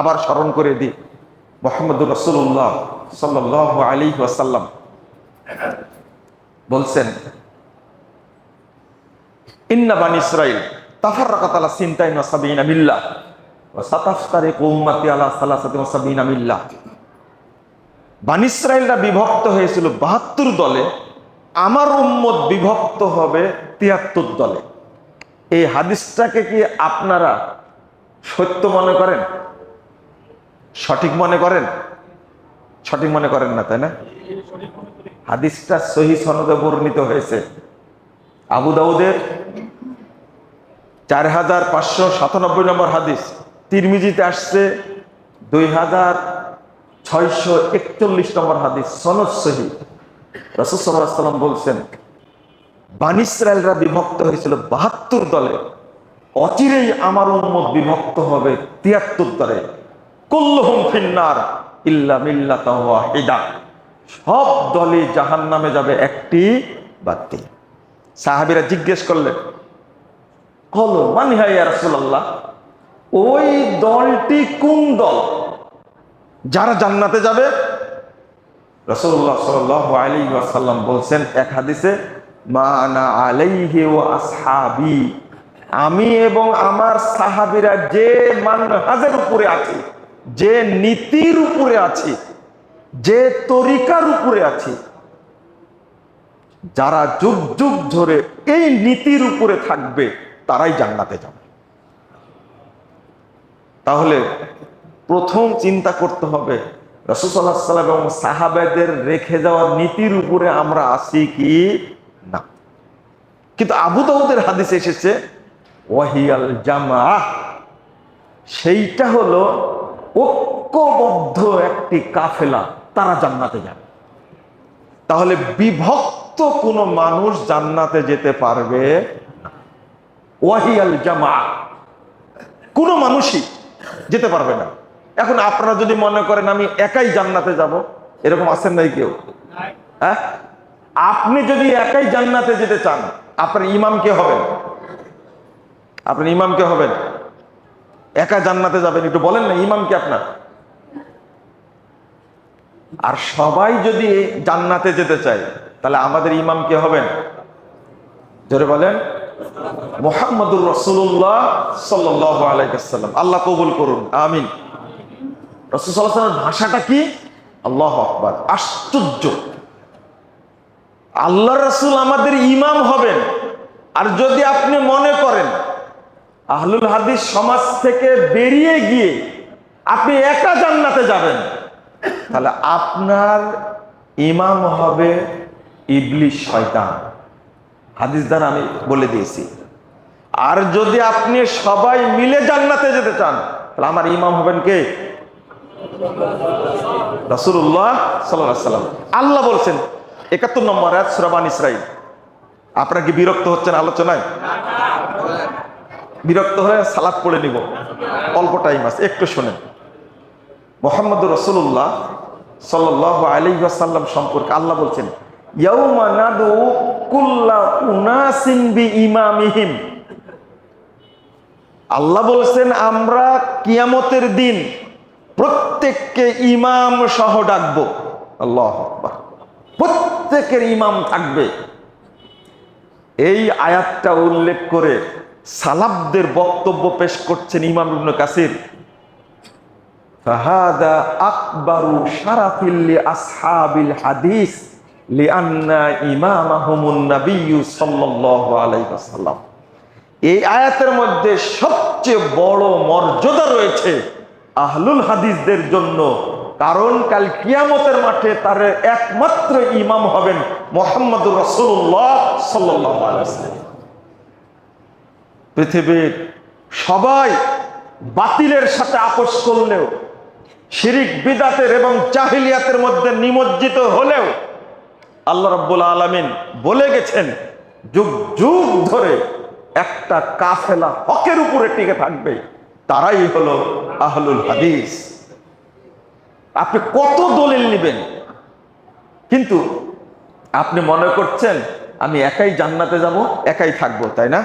আবার স্মরণ করে দিই, মুহাম্মদুর রাসূলুল্লাহ সাল্লাল্লাহু আলাইহি ওয়াসাল্লাম বলছেন, ইন্না বানি ইসরাইল তাফাররাকাত আলা সিনতাইন ওয়া সাবিনা মিল্লাহ ওয়া সাতাফতারিকু উম্মতি আলা সালাসাতিন ওয়া সাবিনা মিল্লাহ। বানি ইসরাইলরা বিভক্ত হয়েছিল 72 দলে, আমার উম্মত বিভক্ত হবে 73 দলে। এই হাদিসটাকে কি আপনারা সত্য মনে করেন, সঠিক মনে করেন? সঠিক মনে করেন না, তাই না? হাদিসটা সহিহ সনদে বর্ণিত হয়েছে। আবু দাউদের 4597 নম্বর হাদিস, তিরমিজিতে আসছে 2641 নম্বর হাদিস, সনদ সহিহ। রাসূল সাল্লাল্লাহু আলাইহি ওয়াসাল্লাম বলছেন, বানি ইসরাইলরা বিভক্ত হয়েছিল 72 দলে, অচিরেই আমার উম্মত বিভক্ত হবে 73 দলে। কুল্লুহুম ফিন্নার ইল্লা মিল্লাতান ওয়াহিদা, সব দলই জাহান্নামে যাবে, একটি বাদ দিয়ে। সাহাবীরা জিজ্ঞেস করলেন, কলো মান হ্যাঁ ইয়া রাসূলুল্লাহ, ওই দলটি কোন দল যারা জান্নাতে যাবে? রাসূলুল্লাহ সাল্লাল্লাহু আলাইহি ওয়াসাল্লাম বলছেন এক হাদিসে, মা আনা আলাইহি ওয়া আসহাবি, আমি এবং আমার সাহাবীরা যে মানহাজের উপরে আছি, যে নীতির উপরে আছি, যে তরিকার উপরে আছি, যারা যুগ যুগ ধরে এই নীতির উপরে থাকবে তারাই জান্নাতে যাবে। তাহলে প্রথম চিন্তা করতে হবে রাসূল সাল্লাল্লাহু আলাইহি ওয়াসাল্লাম এবং সাহাবাদের রেখে যাওয়া নীতির উপরে আমরা আছি কি না। কিন্তু আবু দাউদের হাদিসে এসেছে ওয়াহিয়াল জামাআহ, সেইটা হলো ঐক্যবদ্ধ একটি কাফেলা, তারা জান্নাতে যাবে। তাহলে বিভক্ত কোনো মানুষ জান্নাতে যেতে পারবে না। ওয়াহিয়াল জামাআহ, কোনো মানুষই যেতে পারবে না। এখন আপনারা যদি মনে করেন আমি একাই জান্নাতে যাব, এরকম আছেন নাই কেউ? হ্যাঁ, আপনি যদি একাই জান্নাতে যেতে চান, আপনার ইমাম কে হবেন? আপনার ইমাম কে হবেন? একা জান্নাতে যাবেন, একটু বলেন না ইমাম কে আপনার? আর সবাই যদি জান্নাতে যেতে চায়, তাহলে আমাদের ইমাম কে হবেন? জোরে বলেন, মুহাম্মদুর রাসূলুল্লাহ সাল্লাল্লাহু আলাইহি ওয়াসাল্লাম। আল্লাহ কবুল করুন, আমিন। রাসূল সাল্লাল্লাহু আলাইহি ওয়াসাল্লামের ভাষাটা কি? আল্লাহু আকবার। আশ্চর্য, আল্লাহ রাসূল আমাদের ইমাম হবেন। আর যদি আপনি মনে করেন আহলুল হাদিস সমাজ থেকে বেরিয়ে গিয়ে আপনি একা জান্নাতে যাবেন, তাহলে আপনার ইমাম হবে ইবলিস, শয়তান। হাদিস দ্বারা আমি বলে দিয়েছি। আর যদি আপনি সবাই মিলে জান্নাতে যেতে চান, তাহলে আমার ইমাম হবেন কে? রাসূলুল্লাহ সাল্লাল্লাহু আলাইহি ওয়াসাল্লাম। আল্লাহ বলছেন 71 নম্বর আয়াত সূরা বানী ইসরাঈল। আপনারা কি বিরক্ত হচ্ছেন আলোচনায়? বিরক্ত হলে সালাত পড়ে নিব, অল্প টাইম আছে, একটু শুনেন। মুহাম্মদুর রাসূলুল্লাহ সাল্লাল্লাহু আলাইহি ওয়াসাল্লাম সম্পর্কে আল্লাহ বলছেন, ইয়াউমা নাদু কুল্লা উনাসিন বিইমামিহিম। আল্লাহ বলছেন আমরা কিয়ামতের দিন প্রত্যেককে ইমাম সহ ডাকবো। আল্লাহু আকবার, প্রত্যেকের ইমাম থাকবে। এই আয়াতটা উল্লেখ করে সালাফদের বক্তব্য পেশ করছেন ইমাম ইবনে কাসির। ফাহাদা আকবারু শারাফিল লিআসহাবিল হাদিস লিআন্না ইমামাহুমুন নাবিয়্যু সাল্লাল্লাহু আলাইহি ওয়াসাল্লাম। এই আয়াতের মধ্যে সবচেয়ে বড় মর্যাদা রয়েছে আহলুল হাদিসদের জন্য, কারণ কাল কিয়ামতের মাঠে তার একমাত্র ইমাম হবেন মুহাম্মদুর রাসূলুল্লাহ সাল্লাল্লাহু আলাইহি ওয়াসাল্লাম। পৃথিবীর সবাই বাতিলের সাথে আপোষ করলেও, শিরিক বিদআতের এবং জাহিলিয়াতের মধ্যে নিমজ্জিত হলেও আল্লাহ রাব্বুল আলামিন বলে গেছেন যুগ যুগ ধরে একটা কাফেলা হকের উপরে টিকে থাকবে, তারাই হলো আহলুল হাদিস। আপনি কত দলিল নেবেন, কিন্তু আপনি মনে করছেন আমি একাই জান্নাতে যাব, একাই থাকবো, তাই না?